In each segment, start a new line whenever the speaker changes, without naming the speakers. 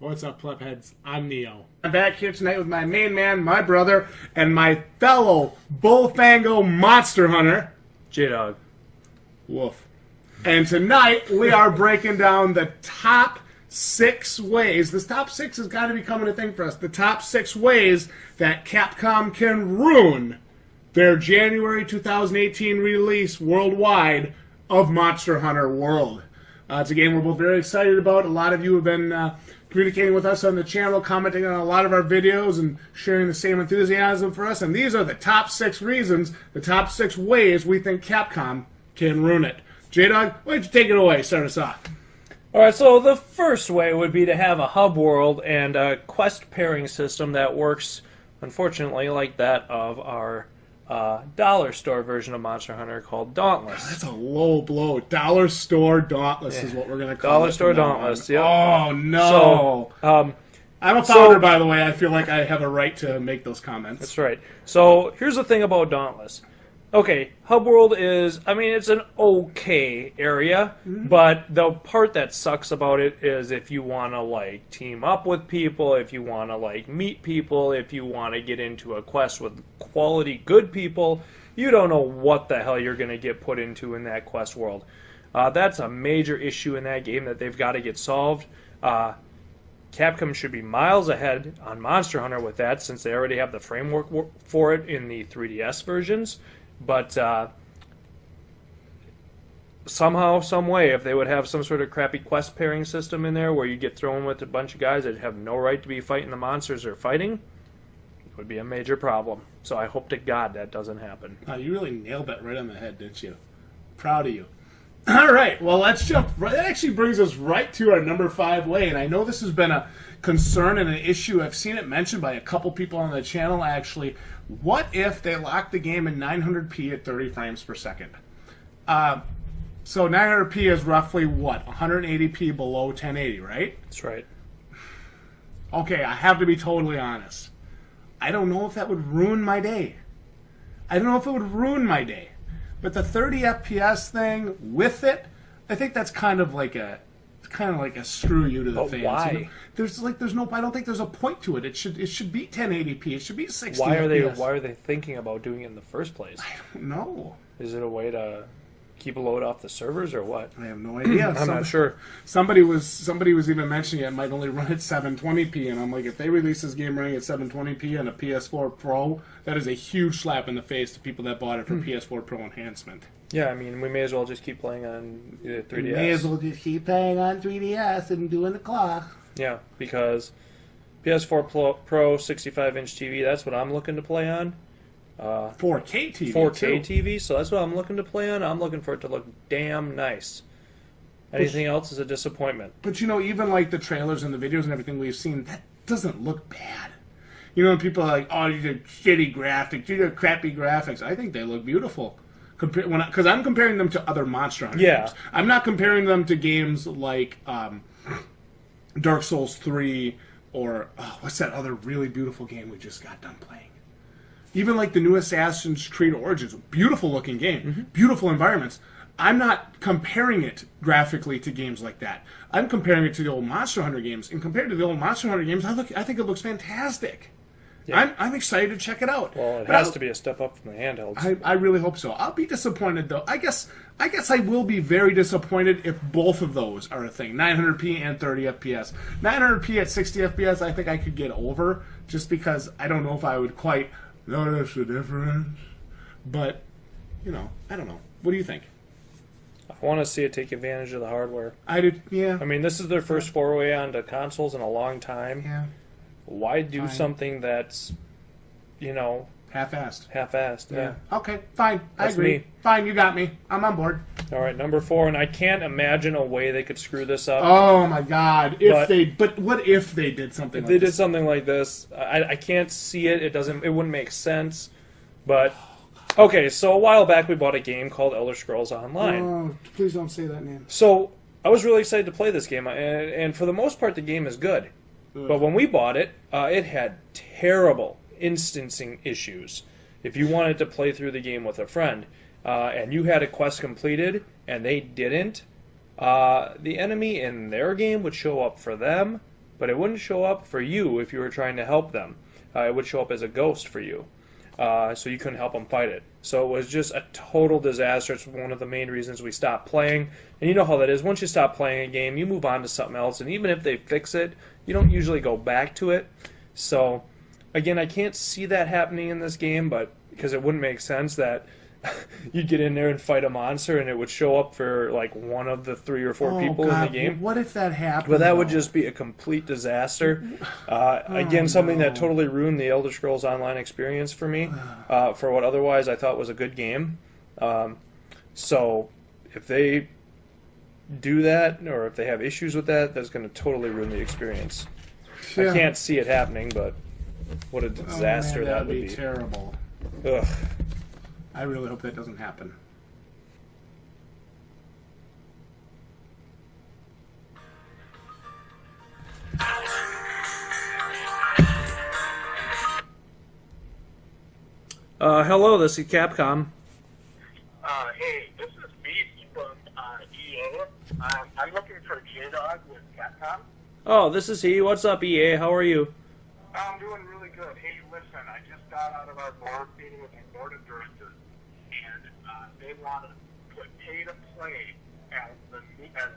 What's up, Plebheads? I'm Neo. I'm back here tonight with my main man, my brother, and my fellow Bullfango monster hunter,
Jdog.
Woof. And tonight we are breaking down the top 6 ways. This top 6 has got to be coming a thing for us. The top 6 ways that Capcom can ruin their January 2018 release worldwide of Monster Hunter World. It's a game we're both very excited about. A lot of you have been communicating with us on the channel, commenting on a lot of our videos, and sharing the same enthusiasm for us. And these are the top 6 reasons, the top 6 ways we think Capcom can ruin it. Jdog, why don't you take it away? Start us off.
Alright, so the first way would be to have a hub world and a quest pairing system that works, unfortunately, like that of our dollar store version of Monster Hunter called Dauntless.
That's a low blow. Dollar store Dauntless is what we're going to call it.
Dollar store Dauntless, yeah.
Oh, no.
So,
I'm a founder, by the way. I feel like I have a right to make those comments.
That's right. So, here's the thing about Dauntless. Okay, Hub World is, I mean, it's an okay area, but the part that sucks about it is if you want to, like, team up with people, if you want to, like, meet people, if you want to get into a quest with quality, good people, you don't know what the hell you're going to get put into in that quest world. That's a major issue in that game that they've got to get solved. Capcom should be miles ahead on Monster Hunter with that, since they already have the framework for it in the 3DS versions. But somehow, some way, if they would have some sort of crappy quest pairing system in there where you get thrown with a bunch of guys that have no right to be fighting the monsters they're fighting, it would be a major problem. So I hope to God that doesn't happen.
You really nailed that right on the head, didn't you? Proud of you. All right, well, let's jump. That actually brings us right to our number 5 way, and I know this has been a concern and an issue. I've seen it mentioned by a couple people on the channel, actually. What if they lock the game in 900p at 30 frames per second? So 900p is roughly, what, 180p below 1080, right?
That's right.
Okay, I have to be totally honest. I don't know if that would ruin my day. I don't know if it would ruin my day. But the 30 FPS thing with it, I think that's kind of like a screw you to the fans.
Why?
You know, there's no. I don't think there's a point to it. It should be 1080p. It should be 60
Why
FPS.
are they thinking about doing it in the first place?
I don't know.
Is it a way to keep a load off the servers or what?
I have no idea.
I'm not sure.
Somebody was even mentioning it might only run at 720p, and I'm like, if they release this game running at 720p on a PS4 Pro, that is a huge slap in the face to people that bought it for PS4 Pro enhancement.
Yeah, I mean, we may as well just keep playing on 3DS.
We may as well just keep playing on 3DS and doing the clock.
Yeah, because PS4 Pro 65-inch TV, that's what I'm looking to play on.
4K TV.
4K TV, so that's what I'm looking to play on. I'm looking for it to look damn nice. Anything else is a disappointment.
But, you know, even like the trailers and the videos and everything we've seen, that doesn't look bad. You know, people are like, oh, these are shitty graphics, these are crappy graphics. I think they look beautiful. Because I'm comparing them to other Monster Hunter games. I'm not comparing them to games like Dark Souls 3 or, what's that other really beautiful game we just got done playing? Even like the new Assassin's Creed Origins, beautiful looking game, beautiful environments. I'm not comparing it graphically to games like that. I'm comparing it to the old Monster Hunter games. And compared to the old Monster Hunter games, I think it looks fantastic. Yeah. I'm excited to check it out.
Well, it has to be a step up from the handhelds.
I really hope so. I'll be disappointed though. I guess I will be very disappointed if both of those are a thing. 900p and 30 FPS. 900p at 60 FPS, I think I could get over, just because I don't know if I would quite notice the difference. But, you know, I don't know. What do you think?
I want to see it take advantage of the hardware.
I did, yeah.
I mean, this is their first foray onto consoles in a long time.
Yeah.
Why do something that's, you know...
Half-assed.
Yeah.
Okay, fine.
That's
I agree.
me.
Fine, you got me. I'm on board.
All right, number 4, and I can't imagine a way they could screw this up.
Oh, my God. But what if they did something like this?
If they did something like this, I can't see it. It wouldn't make sense. But, okay, so a while back we bought a game called Elder Scrolls Online.
Oh, please don't say that name.
So, I was really excited to play this game, and for the most part the game is good. But when we bought it, it had terrible instancing issues. If you wanted to play through the game with a friend, and you had a quest completed, and they didn't, the enemy in their game would show up for them, but it wouldn't show up for you if you were trying to help them. It would show up as a ghost for you. So you couldn't help them fight it. So it was just a total disaster. It's one of the main reasons we stopped playing. And you know how that is. Once you stop playing a game, you move on to something else. And even if they fix it, you don't usually go back to it. So, again, I can't see that happening in this game, but because it wouldn't make sense that you'd get in there and fight a monster and it would show up for like one of the 3 or 4 people in the game.
What if that happened?
But that would just be a complete disaster. Again, something that totally ruined the Elder Scrolls Online experience for me, for what otherwise I thought was a good game. So if they do that, or if they have issues with that, that's going to totally ruin the experience. Yeah. I can't see it happening, but what a disaster that would be.
Terrible.
Ugh.
I really hope that doesn't happen.
Hello, this is Capcom.
Hey, this is Beast from EA. I'm looking for Jdog with Capcom.
Oh, this is he. What's up, EA? How are you?
I'm doing really good. Hey, listen, I just got out of our board meeting with our board of directors, and they want to put pay to play as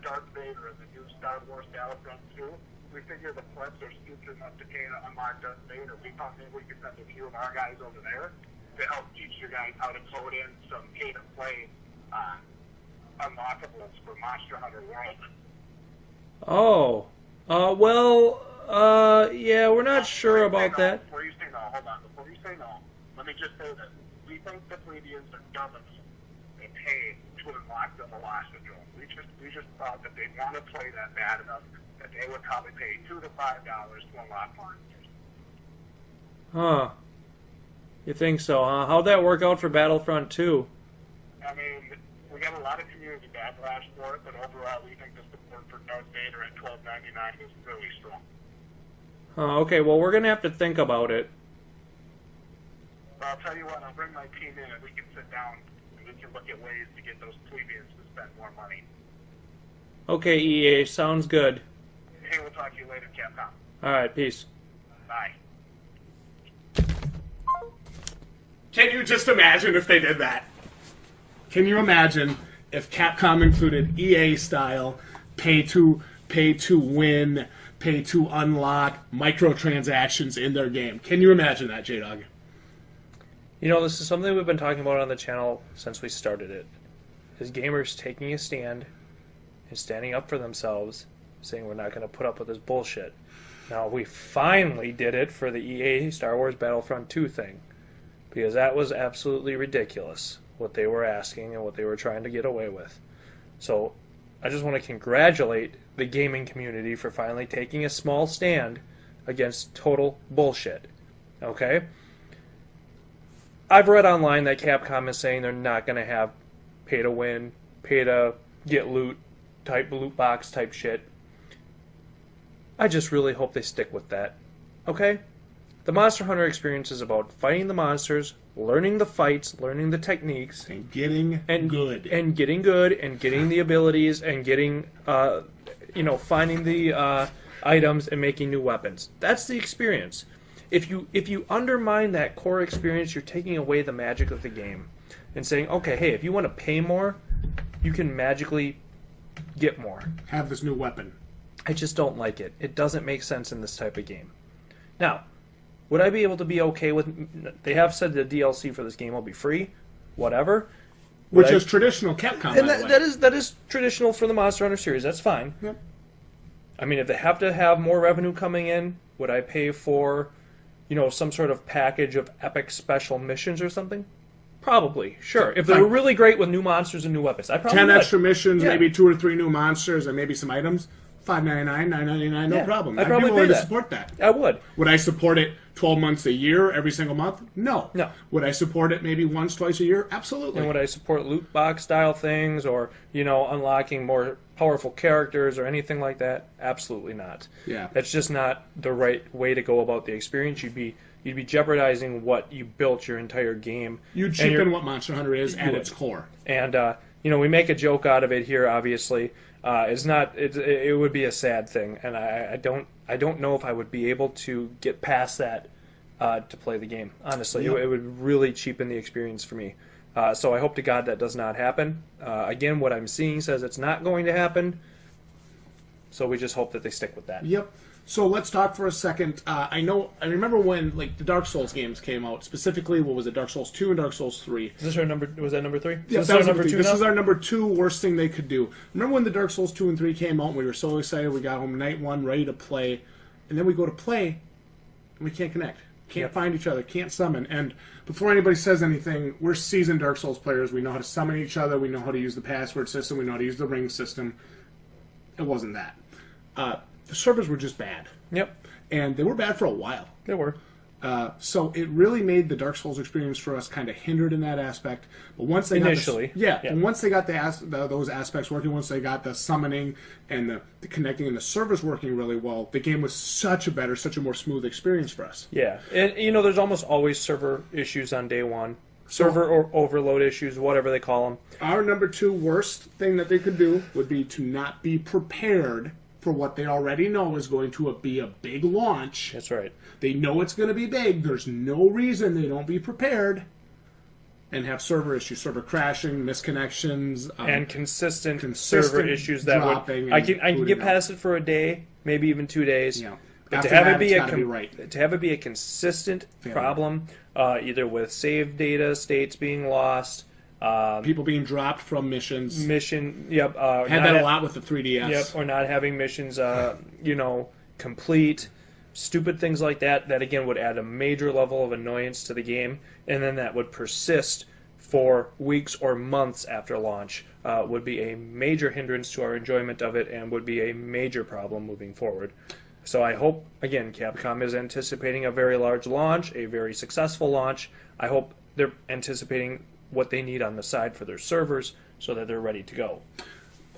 Darth Vader in the new Star Wars Battlefront 2. We figure the Plebs are stupid enough to pay to unlock Darth Vader. We thought maybe we could send a few of our guys over there to help teach you guys how to code in some pay to play unlockables for Monster Hunter World.
Oh. Yeah, we're not sure about that.
Before you say no, hold on. Before you say no, let me just say this. We think the plebeians are dumb enough to pay to unlock the Velocity Drone. We just thought that they'd want to play that bad enough that they would probably pay $2 to $5 to unlock monsters.
Huh. You think so, huh? How'd that work out for Battlefront 2?
I mean, we got a lot of community backlash for it, but overall we think the support for Darth Vader at $12.99 is really strong.
Okay, well, we're going to have to think about it.
Well, I'll tell you what, I'll bring my team in and we can sit down and we can look at ways to get those plebeians to spend more money.
Okay, EA, sounds good.
Hey, we'll talk to you later, Capcom.
Alright, peace.
Bye.
Can you just imagine if they did that? Can you imagine if Capcom included EA-style pay to win, pay to unlock microtransactions in their game? Can you imagine that, Jdog?
You know, this is something we've been talking about on the channel since we started it. Is gamers taking a stand and standing up for themselves, saying we're not going to put up with this bullshit. Now, we finally did it for the EA Star Wars Battlefront 2 thing, because that was absolutely ridiculous, what they were asking and what they were trying to get away with. So, I just want to congratulate the gaming community for finally taking a small stand against total bullshit. Okay? I've read online that Capcom is saying they're not going to have pay to win, pay to get loot box type shit. I just really hope they stick with that. Okay? The Monster Hunter experience is about fighting the monsters, learning the fights, learning the techniques,
and getting good.
And getting good, and getting the abilities, and getting, finding the items and making new weapons. That's the experience. If you undermine that core experience, you're taking away the magic of the game. And saying, okay, hey, if you want to pay more, you can magically get more.
Have this new weapon.
I just don't like it. It doesn't make sense in this type of game. Now, would I be able to be okay with... They have said the DLC for this game will be free. Whatever.
Which is traditional Capcom,
and
by the way.
that is traditional for the Monster Hunter series. That's fine.
Yep.
I mean, if they have to have more revenue coming in, would I pay for, some sort of package of epic special missions or something? Probably. Sure. If they were really great with new monsters and new weapons, I probably
10
would.
extra missions,
Yeah.
maybe 2 or 3 new monsters, and maybe some items. $5.99, $9.99, no problem.
I'd probably
be willing
pay
to
that.
support that.
I would.
Would I support it 12 months a year, every single month? No.
No.
Would I support it maybe once, twice a year? Absolutely.
And would I support loot box style things or, unlocking more powerful characters or anything like that? Absolutely not.
Yeah.
That's just not the right way to go about the experience. You'd be jeopardizing what you built your entire game.
You'd cheapen what Monster Hunter is at its core.
And we make a joke out of it here. Obviously, it's not. It would be a sad thing, and I don't know if I would be able to get past that to play the game. Honestly, it would really cheapen the experience for me. So I hope to God that does not happen. Again, what I'm seeing says it's not going to happen. So we just hope that they stick with that.
Yep. So let's talk for a second. I remember when like the Dark Souls games came out. Specifically, what was it? Dark Souls 2 and Dark Souls 3.
Is this our number? Was that number 3?
Yeah, that was number 2. This is our number 2 worst thing they could do. Remember when the Dark Souls 2 and 3 came out? And we were so excited. We got home night 1, ready to play, and then we go to play, and we can't connect. Can't find each other. Can't summon. And before anybody says anything, we're seasoned Dark Souls players. We know how to summon each other. We know how to use the password system. We know how to use the ring system. It wasn't that. The servers were just bad.
Yep.
And they were bad for a while.
They were.
So it really made the Dark Souls experience for us kind of hindered in that aspect. But once they and once they got those aspects working, once they got the summoning and the connecting and the servers working really well, the game was such a more smooth experience for us.
Yeah, and there's almost always server issues on day one. Server or overload issues, whatever they call them.
Our number 2 worst thing that they could do would be to not be prepared for what they already know is going to be a big launch.
That's right.
They know it's going to be big. There's no reason they don't be prepared. And have server issues, server crashing, misconnections,
and consistent server issues that would I can get past it for a day, maybe even 2 days.
Yeah.
But to have it be a consistent problem, either with save data states being lost,
people being dropped from missions.
Yep.
Had that a lot with the 3DS.
Yep. Or not having missions, complete. Stupid things like that. That again would add a major level of annoyance to the game, and then that would persist for weeks or months after launch. Would be a major hindrance to our enjoyment of it, and would be a major problem moving forward. So I hope, again, Capcom is anticipating a very large launch, a very successful launch. I hope they're anticipating what they need on the side for their servers so that they're ready to go.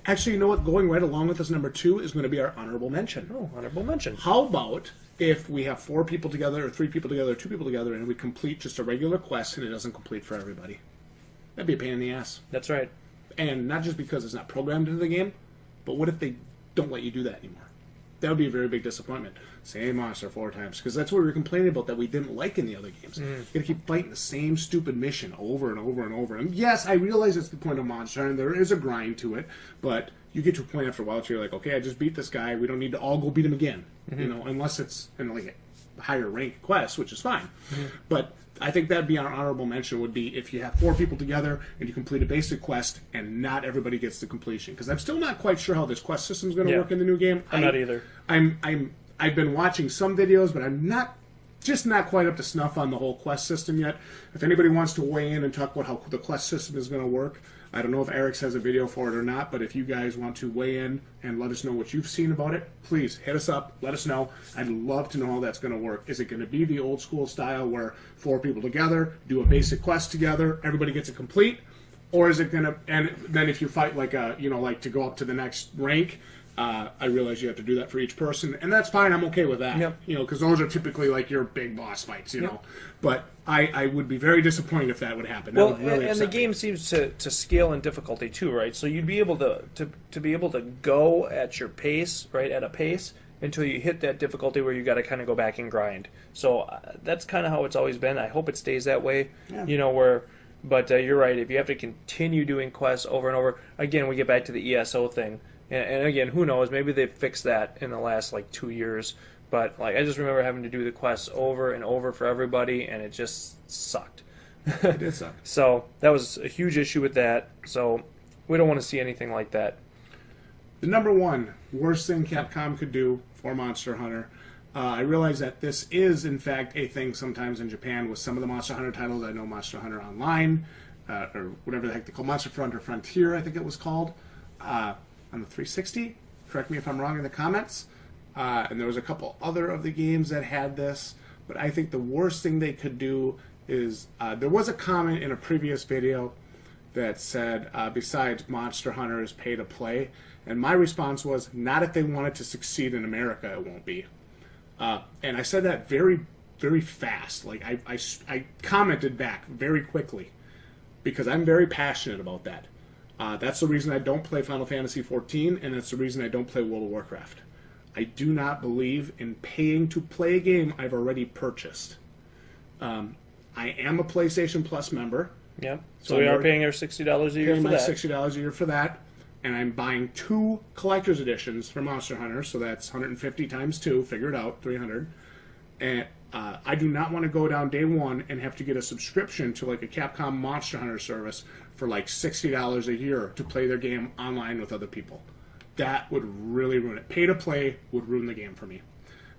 Actually, you know what? Going right along with this number 2 is going to be our honorable mention.
Oh, honorable mention.
How about if we have 4 people together, or 3 people together, or 2 people together, and we complete just a regular quest and it doesn't complete for everybody? That'd be a pain in the ass.
That's right.
And not just because it's not programmed into the game, but what if they don't let you do that anymore? That would be a very big disappointment. Same monster 4 times. Because that's what we were complaining about that we didn't like in the other games. You gotta keep fighting the same stupid mission over and over and over. And yes, I realize it's the point of Monster, and there is a grind to it, but you get to a point after a while where you're like, okay, I just beat this guy, we don't need to all go beat him again. Unless it's in like a higher rank quest, which is fine. But I think that'd be our honorable mention, would be if you have 4 people together and you complete a basic quest and not everybody gets the completion. Because I'm still not quite sure how this quest system is going to work in the new game.
I'm not either.
I've been watching some videos, but I'm not quite up to snuff on the whole quest system yet. If anybody wants to weigh in and talk about how the quest system is going to work, I don't know if Eric's has a video for it or not, but if you guys want to weigh in and let us know what you've seen about it, please hit us up, let us know. I'd love to know how that's going to work. Is it going to be the old school style where 4 people together do a basic quest together, everybody gets it complete? Or is it going to, and then if you fight like to go up to the next rank, I realize you have to do that for each person, and that's fine. I'm okay with that.
Yep.
Because those are typically like your big boss fights. You know, but I would be very disappointed if that would happen.
Well,
that would really
and the game seems to scale in difficulty too, right? So you'd be able to be able to go at your pace, right, at a pace until you hit that difficulty where you got to kind of go back and grind. So that's kind of how it's always been. I hope it stays that way. Yeah. But you're right. If you have to continue doing quests over and over, again, we get back to the ESO thing. And again, who knows? Maybe they've fixed that in the last 2 years. But I just remember having to do the quests over and over for everybody, and it just sucked.
It did suck.
So that was a huge issue with that. So we don't want to see anything like that.
The number 1 worst thing Capcom could do for Monster Hunter. I realize that this is, in fact, a thing sometimes in Japan with some of the Monster Hunter titles. I know Monster Hunter Online, or whatever the heck they call Monster Hunter Frontier, I think it was called. On the 360, correct me if I'm wrong in the comments, and there was a couple other of the games that had this, but I think the worst thing they could do is, there was a comment in a previous video that said, besides Monster Hunter is pay to play, and my response was, not if they want it to succeed in America, it won't be. And I said that very, very fast. I commented back very quickly, because I'm very passionate about that. That's the reason I don't play Final Fantasy XIV, and that's the reason I don't play World of Warcraft. I do not believe in paying to play a game I've already purchased. I am a PlayStation Plus member.
Yeah. So we are paying our $60 a year for that.
$60 a year for that. And I'm buying 2 collector's editions for Monster Hunter, so that's 150 times 2, figure it out, 300. And I do not want to go down day one and have to get a subscription to like a Capcom Monster Hunter service for like $60 a year to play their game online with other people. That would really ruin it. Pay to play would ruin the game for me.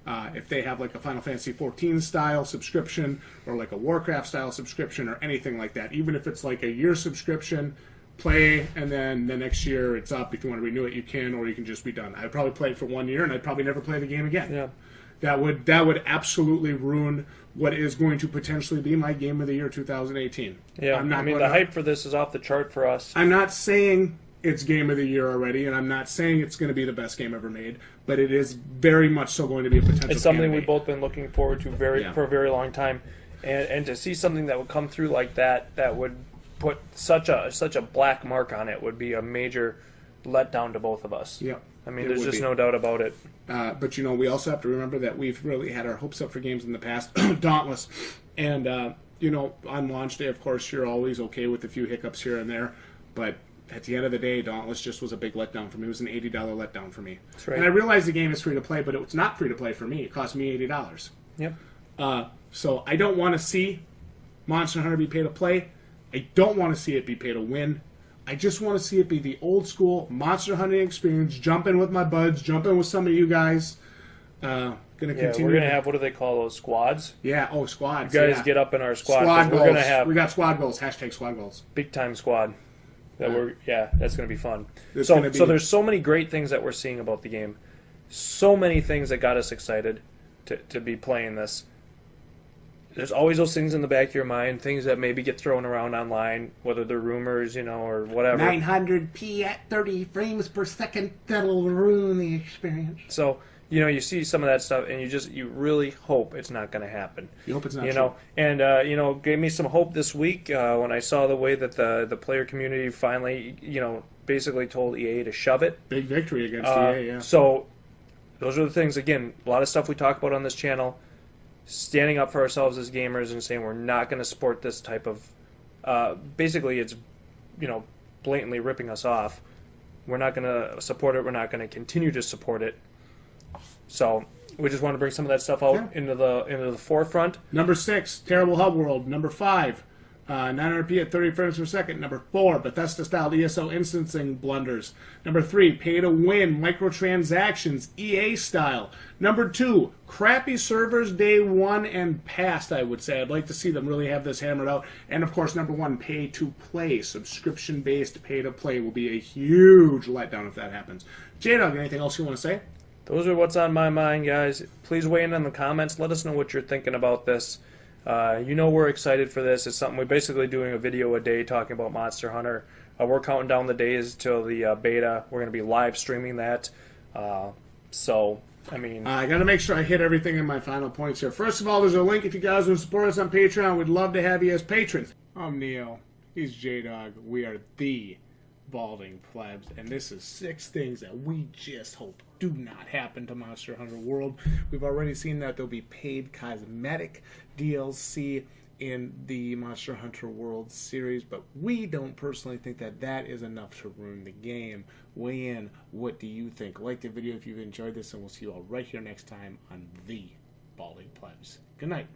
If they have like a Final Fantasy XIV style subscription or like a Warcraft style subscription or anything like that, even if it's like a year subscription, play, and then the next year it's up. If you want to renew it, you can, or you can just be done. I'd probably play it for 1 year, and I'd probably never play the game again.
Yeah.
That would absolutely ruin what is going to potentially be my game of the year 2018.
Yeah, the hype for this is off the chart for us.
I'm not saying it's game of the year already, and I'm not saying it's going to be the best game ever made, but it is very much so going to be a potential.
It's something
candidate.
we've both been looking forward to for a very long time, and to see something that would come through like that would put such a black mark on it would be a major letdown to both of us.
Yeah.
I mean, there's just no doubt about it.
But, we also have to remember that we've really had our hopes up for games in the past. Dauntless. And, on launch day, of course, you're always okay with a few hiccups here and there. But at the end of the day, Dauntless just was a big letdown for me. It was an $80 letdown for me.
That's right.
And I realize the game is free to play, but it's not free to play for me. It cost me $80.
Yep.
So I don't want to see Monster Hunter be pay to play. I don't want to see it be pay to win. I just want to see it be the old school monster hunting experience. Jump in with my buds. Jump in with some of you guys. Gonna continue.
We're gonna have, what do they call those, squads?
Yeah. Oh, squads.
You guys get up in our squad.
Squad goals.
We're gonna have
We got squad goals. Hashtag squad goals.
big time squad. That's gonna be fun.
So
there's so many great things that we're seeing about the game. So many things that got us excited to be playing this. There's always those things in the back of your mind, things that maybe get thrown around online, whether they're rumors, or whatever.
900p at 30 frames per second, that'll ruin the experience.
So, you see some of that stuff, and you really hope it's not going to happen.
You hope it's not true.
And, gave me some hope this week when I saw the way that the player community finally, basically told EA to shove it.
Big victory against EA, yeah.
So, those are the things, again, a lot of stuff we talk about on this channel. Standing up for ourselves as gamers and saying we're not going to support this type of basically it's blatantly ripping us off. We're not going to support it. We're not going to continue to support it. So we just want to bring some of that stuff out into the forefront.
Number 6, Terrible Hub World. Number 5, 900p at 30 frames per second. Number 4, Bethesda-style ESO instancing blunders. Number 3, pay-to-win microtransactions, EA style. Number 2, crappy servers day one and past, I would say. I'd like to see them really have this hammered out. And, of course, number 1, pay-to-play. Subscription-based pay-to-play will be a huge letdown if that happens. Jdog, anything else you want to say?
Those are what's on my mind, guys. Please weigh in the comments. Let us know what you're thinking about this. We're excited for this. It's something we're basically doing a video a day talking about Monster Hunter. We're counting down the days till the beta. We're going to be live streaming that. I got to
make sure I hit everything in my final points here. First of all, there's a link if you guys want to support us on Patreon. We'd love to have you as patrons. I'm Neo. He's Jdog. We are the Balding Plebs, and this is 6 things that we just hope do not happen to Monster Hunter World. We've already seen that there'll be paid cosmetic DLC in the Monster Hunter World series, but we don't personally think that is enough to ruin the game. Weigh in. What do you think? Like the video if you've enjoyed this, and we'll see you all right here next time on the Balding Plebs. Good night.